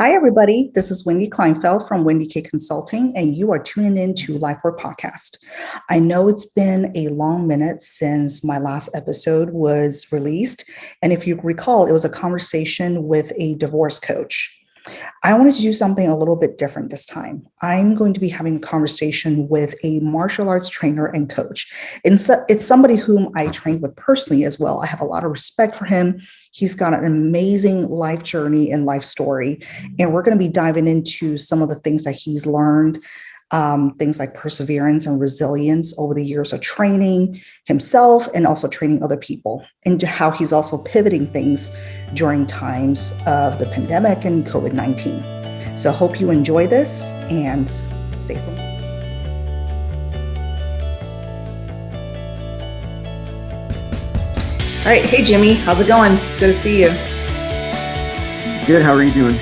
Hi, everybody. This is Wendy Kleinfeld from Wendy K Consulting, and you are tuning in to Life Work Podcast. I know it's been a long minute since my last episode was released. And if you recall, it was a conversation with a divorce coach. I wanted to do something a little bit different this time. I'm going to be having a conversation with a martial arts trainer and coach. And so it's somebody whom I trained with personally as well. I have a lot of respect for him. He's got an amazing life journey and life story. And we're going to be diving into some of the things that he's learned, things like perseverance and resilience over the years of training himself and also training other people, and how he's also pivoting things during times of the pandemic and COVID-19. So hope you enjoy this and stay for more. All right. Hey, Jimmy, how's it going? Good to see you. Good. How are you doing?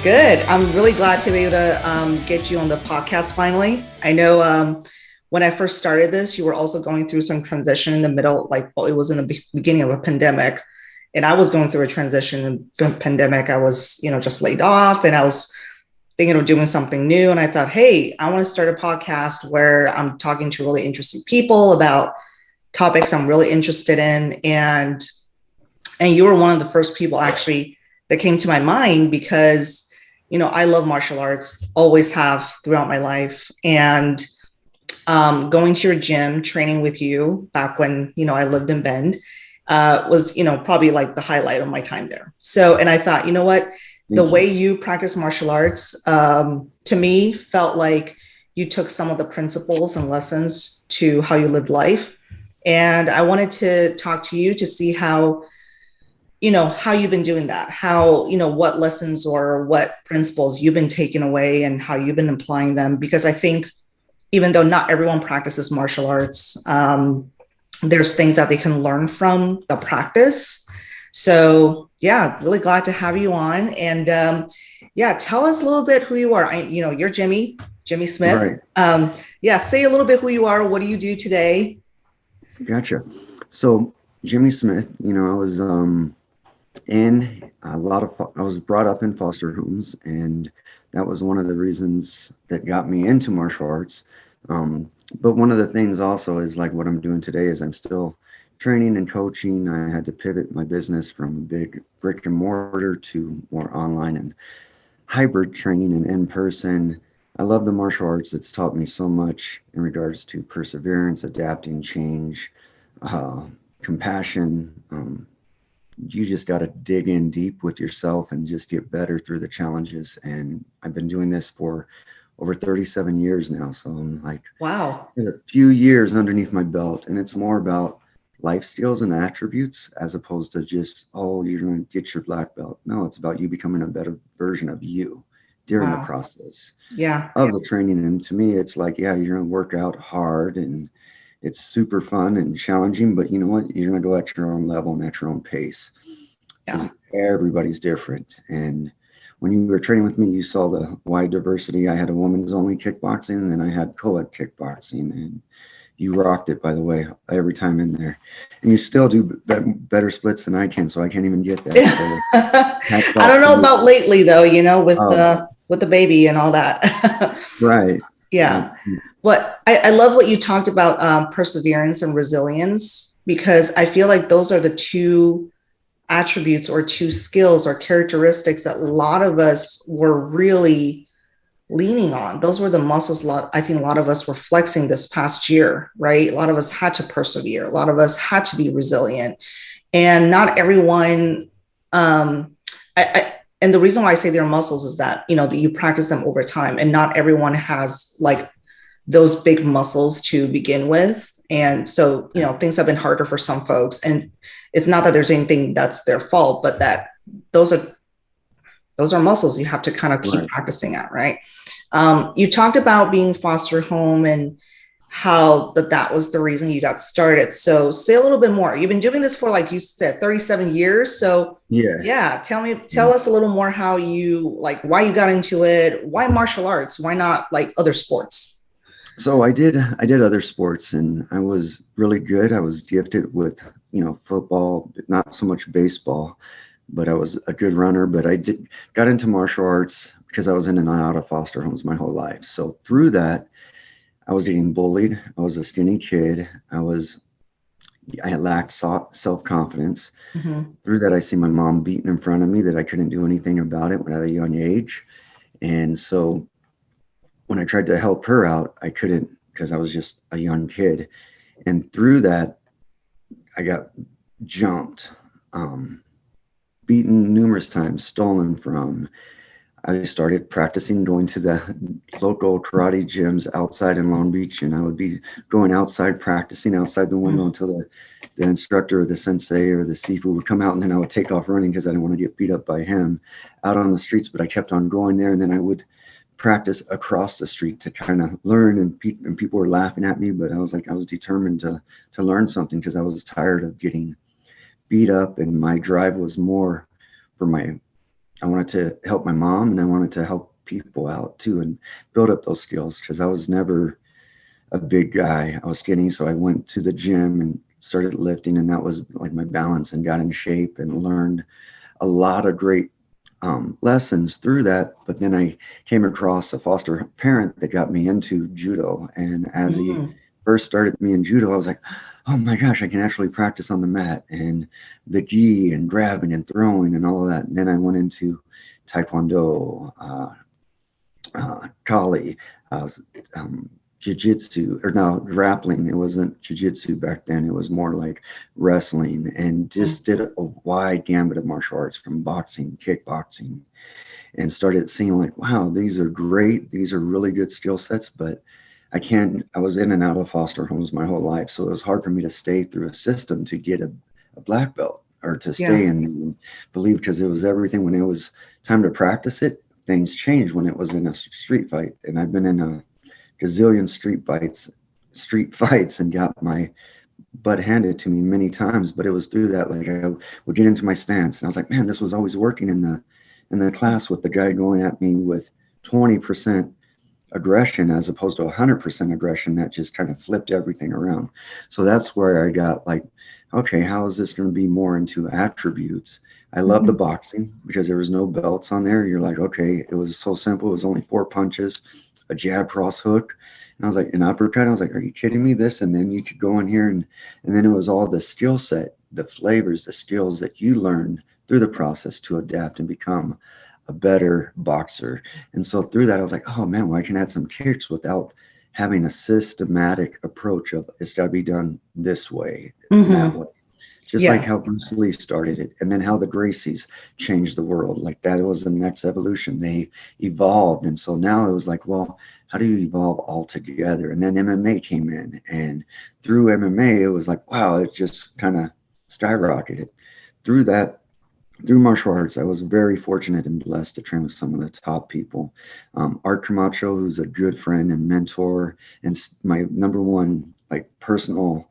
Good. I'm really glad to be able to get you on the podcast finally. I know when I first started this, you were also going through some transition in the middle, it was in the beginning of a pandemic. And I was going through a transition in the pandemic. I was, just laid off, and I was thinking of doing something new. And I thought, hey, I want to start a podcast where I'm talking to really interesting people about topics I'm really interested in. And you were one of the first people actually that came to my mind because I love martial arts, always have throughout my life. And going to your gym, training with you back when, I lived in Bend, was, probably like the highlight of my time there. So, and I thought, you know what, the way you practice martial arts, to me, felt like you took some of the principles and lessons to how you lived life. And I wanted to talk to you to see how you've been doing that, how, what lessons or what principles you've been taking away and how you've been applying them. Because I think even though not everyone practices martial arts, there's things that they can learn from the practice. So yeah, really glad to have you on. And tell us a little bit who you are. You're Jimmy Smith. Right. Say a little bit who you are. What do you do today? Gotcha. So Jimmy Smith, I was I was brought up in foster homes, and that was one of the reasons that got me into martial arts. But one of the things also is like what I'm doing today is I'm still training and coaching. I had to pivot my business from a big brick and mortar to more online and hybrid training and in person. I love the martial arts. It's taught me so much in regards to perseverance, adapting, change, compassion. You just got to dig in deep with yourself and just get better through the challenges. And I've been doing this for over 37 years now. So I'm like, wow, a few years underneath my belt. And it's more about life skills and attributes as opposed to just, oh, you're going to get your black belt. No, it's about you becoming a better version of you during the process of the training. And to me, it's like, yeah, you're going to work out hard and it's super fun and challenging, but you know what? You're going to go at your own level and at your own pace. Because everybody's different. And when you were training with me, you saw the wide diversity. I had a women's only kickboxing, and then I had co-ed kickboxing, and you rocked it, by the way, every time in there. And you still do better splits than I can, so I can't even get that. So, I don't know about lately, though, with the baby and all that. Right. Yeah. I love what you talked about, perseverance and resilience, because I feel like those are the two attributes or two skills or characteristics that a lot of us were really leaning on. Those were the muscles I think a lot of us were flexing this past year, right? A lot of us had to persevere. A lot of us had to be resilient. And not everyone, and the reason why I say they're muscles is that, that you practice them over time, and not everyone has like those big muscles to begin with. And so, things have been harder for some folks, and it's not that there's anything that's their fault, but that those are muscles you have to kind of keep practicing at, right? You talked about being foster home and how that was the reason you got started. So say a little bit more. You've been doing this for, like you said, 37 years. So tell us a little more how why you got into it, why martial arts, why not like other sports? So I did other sports, and I was really good. I was gifted with, football, not so much baseball, but I was a good runner. But I got into martial arts because I was in and out of foster homes my whole life. So through that, I was getting bullied. I was a skinny kid. I lacked self-confidence. Mm-hmm. Through that, I see my mom beaten in front of me that I couldn't do anything about it at a young age. And so when I tried to help her out, I couldn't because I was just a young kid. And through that, I got jumped, beaten numerous times, stolen from. I started practicing going to the local karate gyms outside in Long Beach, and I would be going outside practicing outside the window until the instructor or the sensei or the sifu would come out, and then I would take off running because I didn't want to get beat up by him out on the streets. But I kept on going there, and then I would practice across the street to kind of learn, and people were laughing at me, but I was determined to learn something because I was tired of getting beat up, and my drive was more for I wanted to help my mom, and I wanted to help people out too and build up those skills because I was never a big guy. I was skinny, so I went to the gym and started lifting, and that was like my balance, and got in shape and learned a lot of great lessons through that. But then I came across a foster parent that got me into judo, and as he Mm-hmm. first started me in judo, I was like, oh my gosh, I can actually practice on the mat and the gi and grabbing and throwing and all of that. And then I went into taekwondo, kali, uh, um, jiu-jitsu, or no, grappling. It wasn't jiu-jitsu back then. It was more like wrestling, and just did a wide gambit of martial arts from boxing, kickboxing, and started seeing like, wow, these are great. These are really good skill sets, but I was in and out of foster homes my whole life. So it was hard for me to stay through a system to get a black belt or to stay Yeah. and believe, because it was everything. When it was time to practice it, things changed when it was in a street fight. And I've been in a gazillion street fights and got my butt handed to me many times. But it was through that, like I would get into my stance and I was like, man, this was always working in the class with the guy going at me with 20% aggression as opposed to 100% aggression that just kind of flipped everything around. So that's where I got like, okay, how is this going to be more into attributes? I love the Mm-hmm. boxing because there was no belts on there. You're like, okay, it was so simple. It was only 4 punches, a jab, cross hook. And I was like, an uppercut. I was like, are you kidding me? This, and then you could go in here, and then it was all the skill set, the flavors, the skills that you learned through the process to adapt and become a better boxer. And so through that, I was like, oh man, well, I can add some kicks without having a systematic approach of it's got to be done this way and that Mm-hmm. way. Just like Yeah. how Bruce Lee started it, and then how the Gracies changed the world. Like that was the next evolution. They evolved. And so now it was like, well, how do you evolve all together? And then MMA came in. And through MMA, it was like, wow, it just kind of skyrocketed. Through that, through martial arts, I was very fortunate and blessed to train with some of the top people. Art Camacho, who's a good friend and mentor, and my number one like personal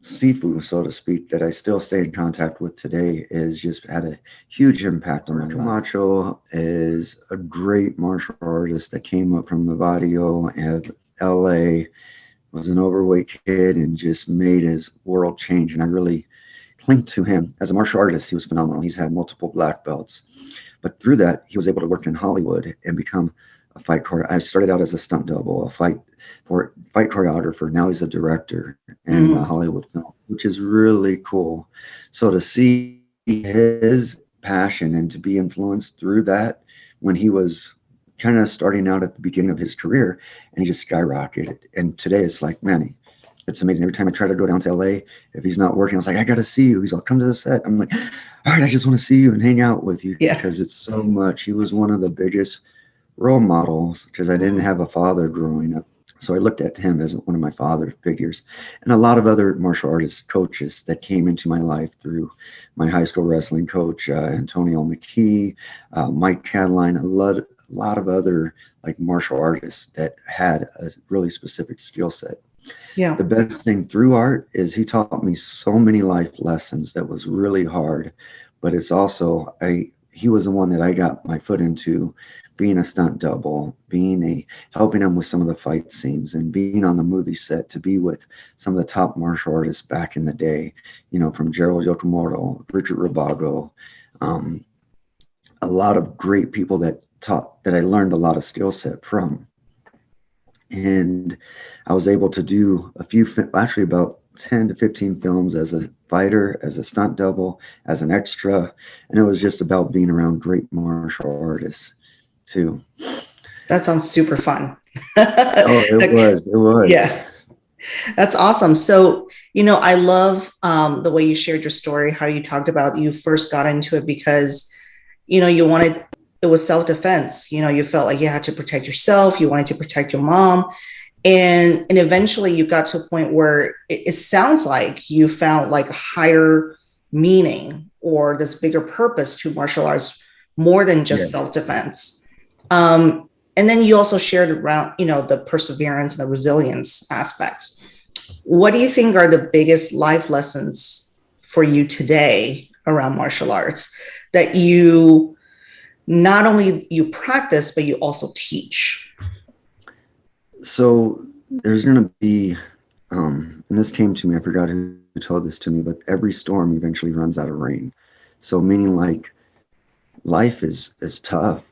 sifu, so to speak, that I still stay in contact with today, is just had a huge impact on my life. Camacho is a great martial artist that came up from the barrio of LA, was an overweight kid, and just made his world change. And I really cling to him as a martial artist. He was phenomenal. He's had multiple black belts, but through that, he was able to work in Hollywood and become a fight choreographer. I started out as a stunt double, a fight choreographer. Now he's a director in Mm-hmm. Hollywood film, which is really cool. So to see his passion and to be influenced through that when he was kind of starting out at the beginning of his career, and he just skyrocketed. And today it's like, man, it's amazing. Every time I try to go down to LA, if he's not working, I was like, I got to see you. He's like, come to the set. I'm like, all right, I just want to see you and hang out with you Yeah. because it's so much. He was one of the biggest role models because I didn't Mm-hmm. have a father growing up. So I looked at him as one of my father figures, and a lot of other martial artist coaches that came into my life through my high school wrestling coach, Antonio McKee, Mike Cataline, a lot of other like martial artists that had a really specific skill set. Yeah. The best thing through art is he taught me so many life lessons that was really hard, but it's also he was the one that I got my foot into being a stunt double, being a helping him with some of the fight scenes and being on the movie set to be with some of the top martial artists back in the day, from Gerald Yokomoto, Richard Rabago, Um, a lot of great people that I learned a lot of skill set from. And I was able to do actually about 10 to 15 films as a fighter, as a stunt double, as an extra. And it was just about being around great martial artists too. That sounds super fun. Oh, it was, it was. Yeah, that's awesome. So, I love the way you shared your story, how you talked about you first got into it because, you wanted, it was self-defense. You felt like you had to protect yourself, you wanted to protect your mom. And eventually you got to a point where it sounds like you found like a higher meaning or this bigger purpose to martial arts more than Yeah. just self-defense. And then you also shared around, the perseverance and the resilience aspects. What do you think are the biggest life lessons for you today around martial arts that you not only you practice, but you also teach? So there's going to be, and this came to me, I forgot who told this to me, but every storm eventually runs out of rain. So meaning like life is tough.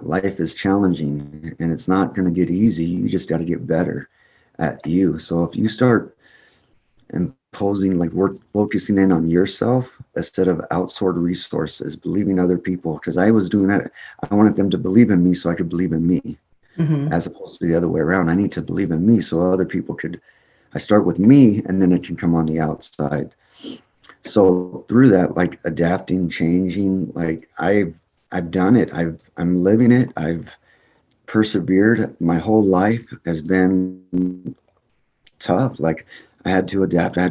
Life is challenging and it's not going to get easy. You just got to get better at you. So if you start imposing, like work, focusing in on yourself instead of outsourced resources, believing other people, because I was doing that. I wanted them to believe in me so I could believe in me, Mm-hmm. as opposed to the other way around. I need to believe in me so other people could. I start with me and then it can come on the outside. So through that, like adapting, changing, like I've done it. I'm living it. I've persevered. My whole life has been tough. Like I had to adapt. I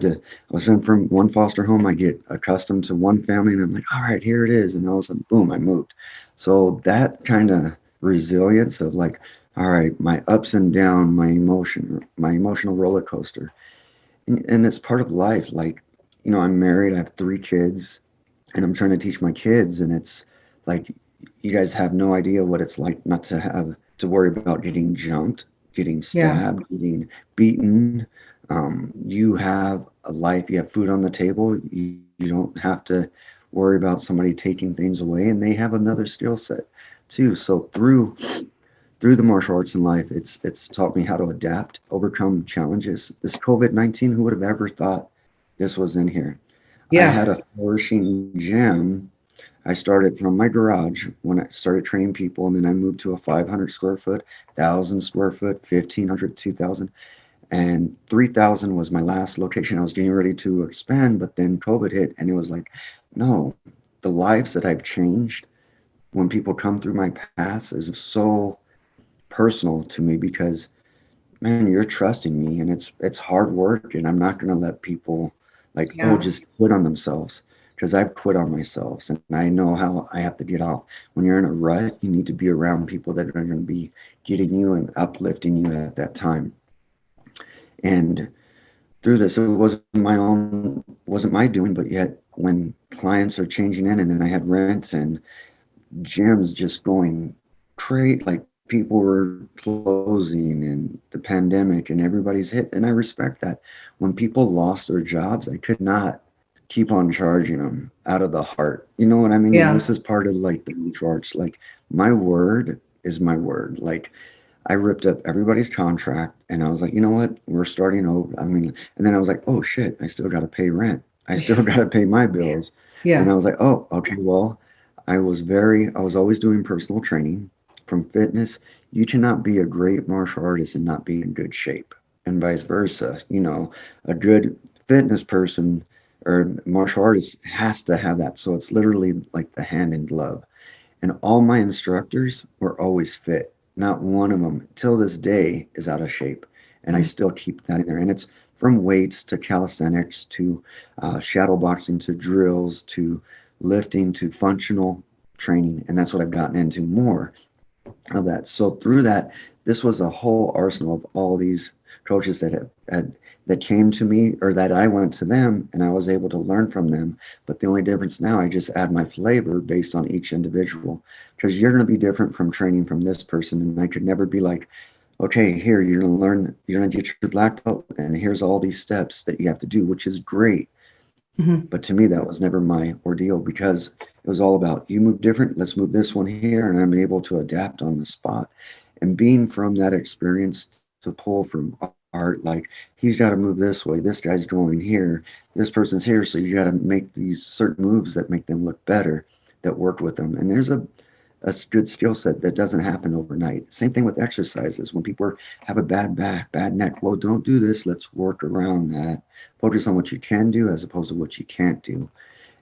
was in from one foster home. I get accustomed to one family and I'm like, all right, here it is. And all of a sudden, boom, I moved. So that kind of resilience of like, all right, my ups and down, my emotional roller coaster. And it's part of life. Like, I'm married, I have 3 kids, and I'm trying to teach my kids. And it's like, you guys have no idea what it's like not to have to worry about getting jumped, getting Yeah. stabbed, getting beaten. You have a life, you have food on the table. You don't have to worry about somebody taking things away, and they have another skill set too. So through the martial arts in life, it's taught me how to adapt, overcome challenges. This COVID-19, who would have ever thought this was in here? I Yeah. had a flourishing gym. I started from my garage when I started training people, and then I moved to a 500 square foot, 1,000 square foot, 1,500, 2,000, and 3,000 was my last location. I was getting ready to expand, but then COVID hit, and it was like, no, the lives that I've changed when people come through my paths is so personal to me because man, you're trusting me and it's hard work and I'm not going to let people like, oh, Yeah. just quit on themselves because I've quit on myself and I know how I have to get off. When you're in a rut, you need to be around people that are going to be getting you and uplifting you at that time. And through this, it wasn't my doing, but yet when clients are changing in and then I had rents and gyms just going crazy, like people were closing and the pandemic and everybody's hit. And I respect that. When people lost their jobs, I could not keep on charging them out of the heart. You know what I mean? And Yeah. this is part of like the martial arts. Like my word is my word. Like I ripped up everybody's contract and I was like, you know what? We're starting over. I mean, and then I was like, oh shit, I still got to pay rent. I still got to pay my bills. And I Yeah. was like, oh, okay, well, I was always doing personal training from fitness. You cannot be a great martial artist and not be in good shape, and vice versa. A good fitness person or martial artist has to have that. So it's literally like the hand in glove. And all my instructors were always fit. Not one of them, till this day, is out of shape. And I Mm. still keep that in there. And it's from weights to calisthenics to shadow boxing to drills to lifting to functional training. And that's what I've gotten into more of that. So through that, this was a whole arsenal of all these coaches that came to me or that I went to them and I was able to learn from them. But the only difference now, I just add my flavor based on each individual because you're going to be different from training from this person. And I could never be like, okay, here, you're going to learn, you're going to get your black belt and here's all these steps that you have to do, which is great. Mhm. But to me, that was never my ordeal because it was all about you move different. Let's move this one here. And I'm able to adapt on the spot. And being from that experience to pull from art, like he's got to move this way. This guy's going here. This person's here. So you got to make these certain moves that make them look better, that work with them. And there's a good skill set that doesn't happen overnight. Same thing with exercises. When people have a bad back, bad neck, well, don't do this. Let's work around that. Focus on what you can do as opposed to what you can't do. And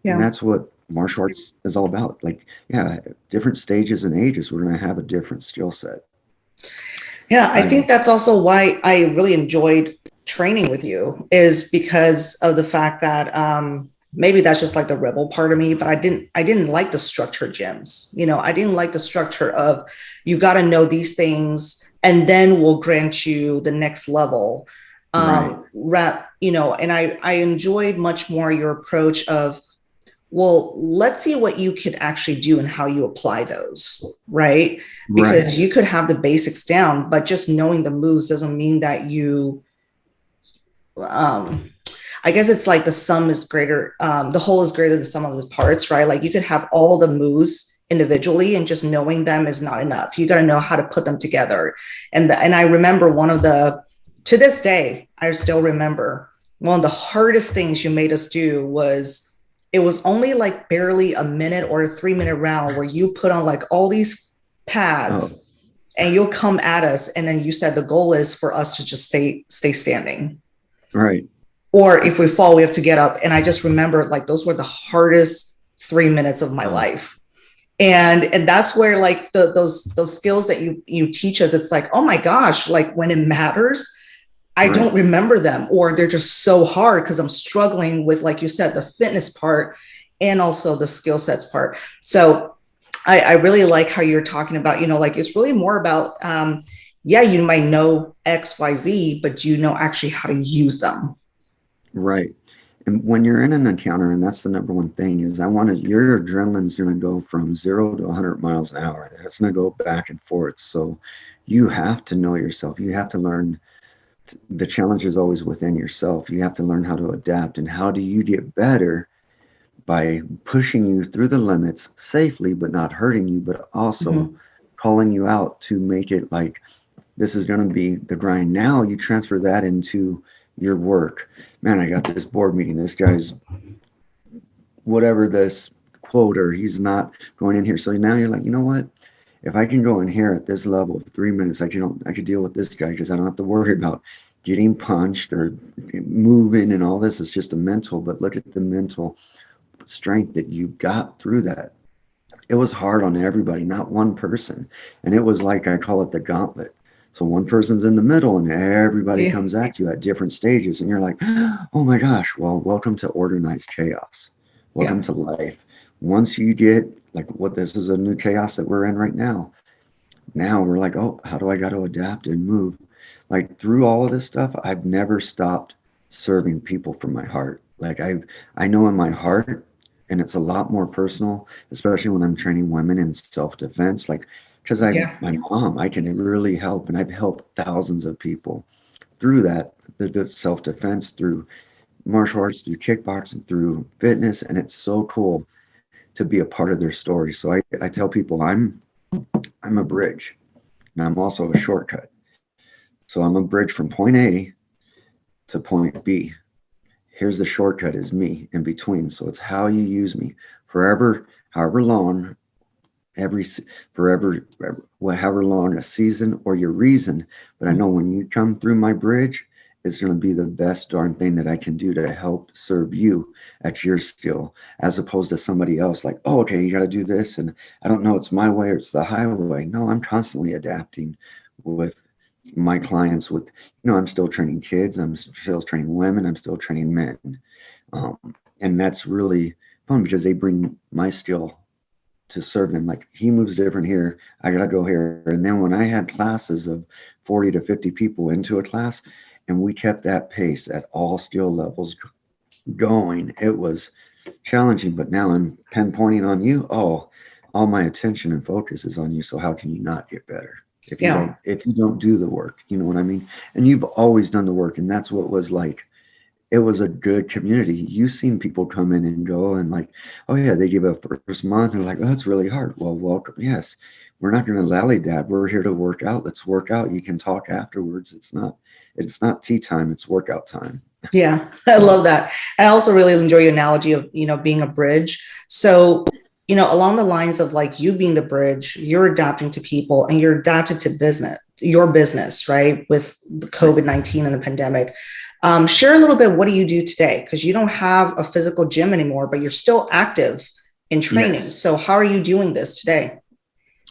Yeah. that's what martial arts is all about. Like, yeah, different stages and ages, we're going to have a different skill set. Yeah, I think I that's also why I really enjoyed training with you, is because of the fact that maybe that's just like the rebel part of me, but I didn't like the structured gyms. I didn't like the structure of you got to know these things and then we'll grant you the next level. right, And I enjoyed much more your approach of, well, let's see what you could actually do and how you apply those, right? right, Because you could have the basics down, but just knowing the moves doesn't mean that um, I guess it's like the whole is greater than the sum of the parts, right? Like you could have all the moves individually and just knowing them is not enough. You got to know how to put them together. And I remember to this day, I still remember one of the hardest things you made us do was it was only like barely a minute or a 3 minute round where you put on like all these oh, pads and you'll come at us. And then you said the goal is for us to just stay standing, right. or if we fall, we have to get up. And I just remember like those were the hardest 3 minutes of my Oh, life. And that's where like those skills that you teach us, it's like, oh my gosh, like when it matters, I don't right, remember them, or they're just so hard because I'm struggling with, like you said, the fitness part and also the skill sets part. So I really like how you're talking about, like it's really more about, yeah, you might know X, Y, Z, but you know actually how to use them. right. And when you're in an encounter, and that's the number one thing, is your adrenaline's going to go from 0 to 100 miles an hour. It's going to go back and forth. So you have to know yourself. You have to learn. The challenge is always within yourself. You have to learn how to adapt. And how do you get better? By pushing you through the limits safely, but not hurting you, but also Mm-hmm. calling you out to make it like this is going to be the grind. Now you transfer that into your work. Man, I got this board meeting. This guy's whatever this quote, or he's not going in here. So now you're like, you know what? If I can go in here at this level of 3 minutes, I could deal with this guy because I don't have to worry about getting punched or moving and all this. It's just a mental, but look at the mental strength that you got through that. It was hard on everybody, not one person. And it was like, I call it the gauntlet. So one person's in the middle and everybody Yeah. comes at you at different stages. And you're like, oh my gosh, well, welcome to organized chaos. Yeah. Welcome to life. Once you get like what this is a new chaos that we're in right now. Now we're like, oh, how do I got to adapt and move? Like through all of this stuff, I've never stopped serving people from my heart. I know in my heart, and it's a lot more personal, especially when I'm training women in self-defense. Like, because Yeah. my mom, I can really help, and I've helped thousands of people through that, the self-defense, through martial arts, through kickboxing, through fitness, and it's so cool to be a part of their story. So I tell people I'm a bridge, and I'm also a shortcut. So I'm a bridge from point A to point B. Here's the shortcut is me in between. So it's how you use me forever, however long, every forever, however long a season or your reason. But I know when you come through my bridge, it's going to be the best darn thing that I can do to help serve you at your skill, as opposed to somebody else like, oh, okay, you got to do this. And I don't know, it's my way or it's the highway. No, I'm constantly adapting with my clients I'm still training kids, I'm still training women, I'm still training men. um, and that's really fun because they bring my skill to serve them. Like he moves different here, I gotta go here. And then when I had classes of 40 to 50 people into a class and we kept that pace at all skill levels going, it was challenging. But now I'm pinpointing on you. Oh, all my attention and focus is on you. So how can you not get better Yeah. if you don't do the work? You know what I mean? And you've always done the work, and that's what was like. it was a good community. You've seen people come in and go and like, oh yeah, they give a first month and like, oh, it's really hard. Well, welcome. Yes, we're not going to lallydab. We're here to work out. Let's work out. You can talk afterwards. It's not tea time. It's workout time. Yeah, I love that. I also really enjoy your analogy of, being a bridge. So, along the lines of like you being the bridge, you're adapting to people and you're adapted to your business, right? With the COVID-19 and the pandemic. Share a little bit, what do you do today? Because you don't have a physical gym anymore, but you're still active in training. Yes. So how are you doing this today?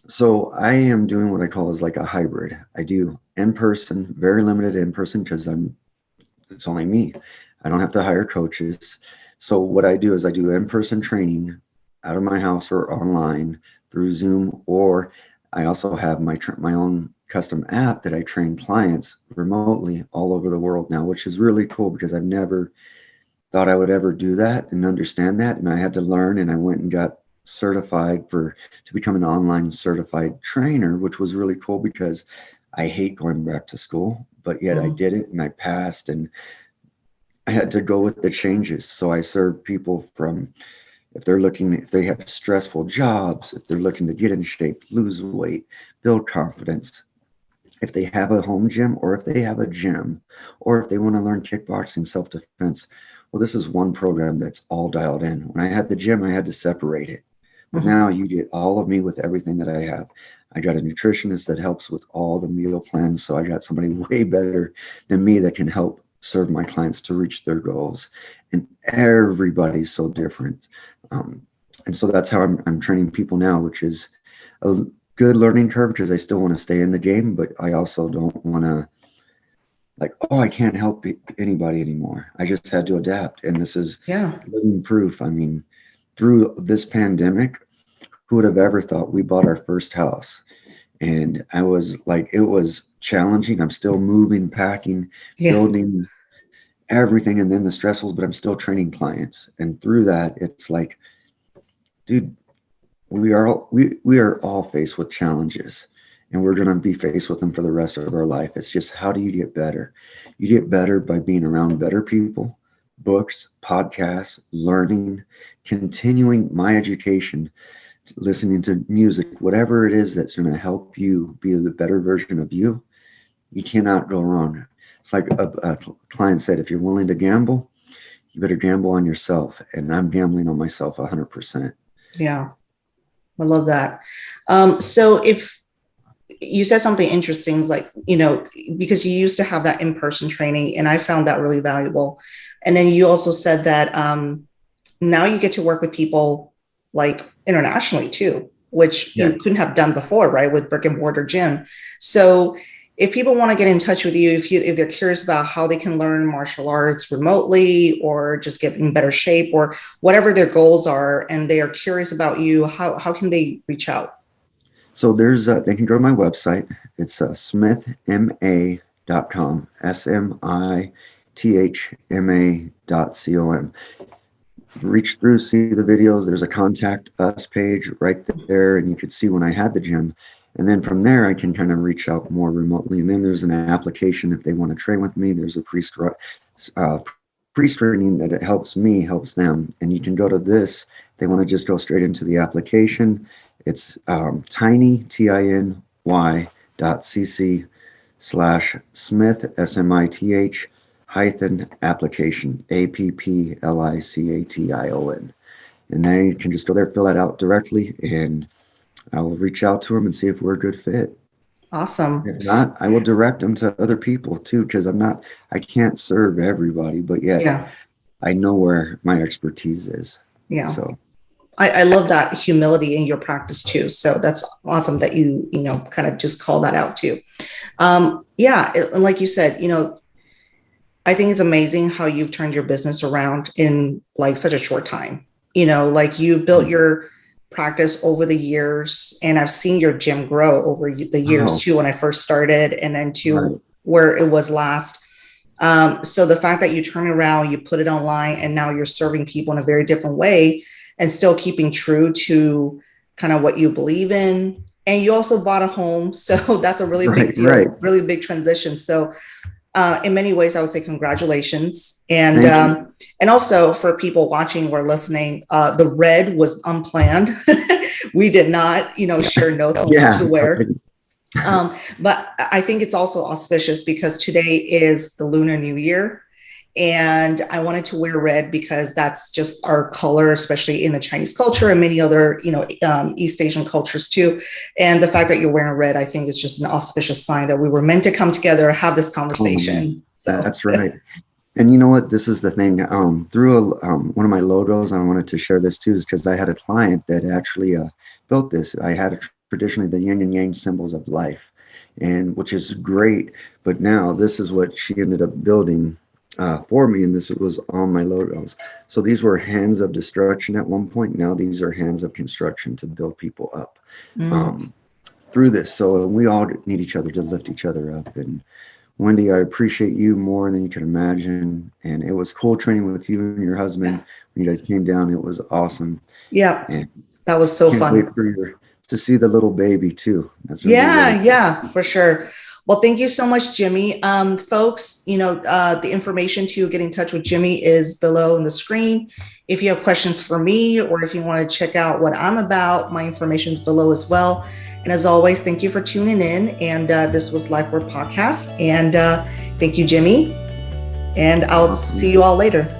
So I am doing what I call is like a hybrid. I do in person, very limited in person because it's only me. I don't have to hire coaches. So what I do is I do in-person training out of my house or online through Zoom, or I also have my own custom app that I train clients remotely all over the world now, which is really cool because I've never thought I would ever do that and understand that. And I had to learn, and I went and got certified to become an online certified trainer, which was really cool because I hate going back to school, but yet I Mm, did it and I passed, and I had to go with the changes. So I serve people from if they have stressful jobs, if they're looking to get in shape, lose weight, build confidence, if they have a home gym or if they have a gym, or if they want to learn kickboxing, self-defense. Well, this is one program that's all dialed in. When I had the gym, I had to separate it. But mhm. now you get all of me with everything that I have. I got a nutritionist that helps with all the meal plans. So I got somebody way better than me that can help serve my clients to reach their goals. And everybody's so different. Um, and so that's how I'm training people now, which is a good learning curve because I still want to stay in the game, but I also don't want to like, oh, I can't help anybody anymore. I just had to adapt. And this is Yeah. living proof. I mean, through this pandemic, who would have ever thought we bought our first house? And I was like, it was challenging. I'm still moving, packing, Yeah. building everything, and then the stressfuls, but I'm still training clients. And through that, it's like, dude, we are all faced with challenges, and we're going to be faced with them for the rest of our life. It's just, how do you get better? You get better by being around better people, books, podcasts, learning, continuing my education, listening to music, whatever it is that's going to help you be the better version of you. You cannot go wrong. It's like a client said, if you're willing to gamble, you better gamble on yourself, and I'm gambling on myself 100%. Yeah. I love that. So if you said something interesting, like, because you used to have that in-person training, and I found that really valuable. And then you also said that now you get to work with people like internationally too, which Yeah. you couldn't have done before, right? With brick and mortar gym. So if people want to get in touch with you, if they're curious about how they can learn martial arts remotely or just get in better shape or whatever their goals are, and they are curious about you, how can they reach out? So they can go to my website. It's smithma.com, smithma.com. Reach through, see the videos. There's a contact us page right there, and you could see when I had the gym. And then from there, I can kind of reach out more remotely. And then there's an application if they want to train with me. There's a pre-screening that it helps me, helps them. And you can go to this. If they want to just go straight into the application, it's tiny.cc/Smith, SMITH, hyphen application, APPLICATION. And they can just go there, fill that out directly, and I will reach out to them and see if we're a good fit. Awesome. If not, I will direct them to other people too, because I can't serve everybody, but yet Yeah. I know where my expertise is. Yeah. So, I love that humility in your practice too. So that's awesome that you kind of just call that out too. Yeah. And like you said, I think it's amazing how you've turned your business around in like such a short time. Like you built your practice over the years, and I've seen your gym grow over the years oh, too, when I first started, and then right, to where it was last. So the fact that you turn around, you put it online, and now you're serving people in a very different way and still keeping true to kind of what you believe in. And you also bought a home. So that's a really right, big right. deal, really big transition. So in many ways, I would say congratulations. And Thank you. and also for people watching or listening, the red was unplanned. We did not, share notes on what to Yeah. wear. But I think it's also auspicious because today is the Lunar New Year. And I wanted to wear red because that's just our color, especially in the Chinese culture and many other, East Asian cultures too. And the fact that you're wearing red, I think is just an auspicious sign that we were meant to come together, have this conversation. So That's right. And you know what? This is the thing. Through one of my logos, I wanted to share this too, is because I had a client that actually built this. I had traditionally the yin and yang symbols of life, and which is great. But now this is what she ended up building for me, and this was on my logos. So these were hands of destruction at one point. Now these are hands of construction to build people up through this. So we all need each other to lift each other up. And Wendy, I appreciate you more than you can imagine. And it was cool training with you and your husband when you guys came down. It was awesome. yeah, And that was so can't fun. wait for to see the little baby too. That's Yeah, for sure. Well, thank you so much, Jimmy. Folks, the information to get in touch with Jimmy is below on the screen. If you have questions for me or if you want to check out what I'm about, my information is below as well. And as always, thank you for tuning in. And this was Life Word Podcast. And thank you, Jimmy. And I'll see you all later.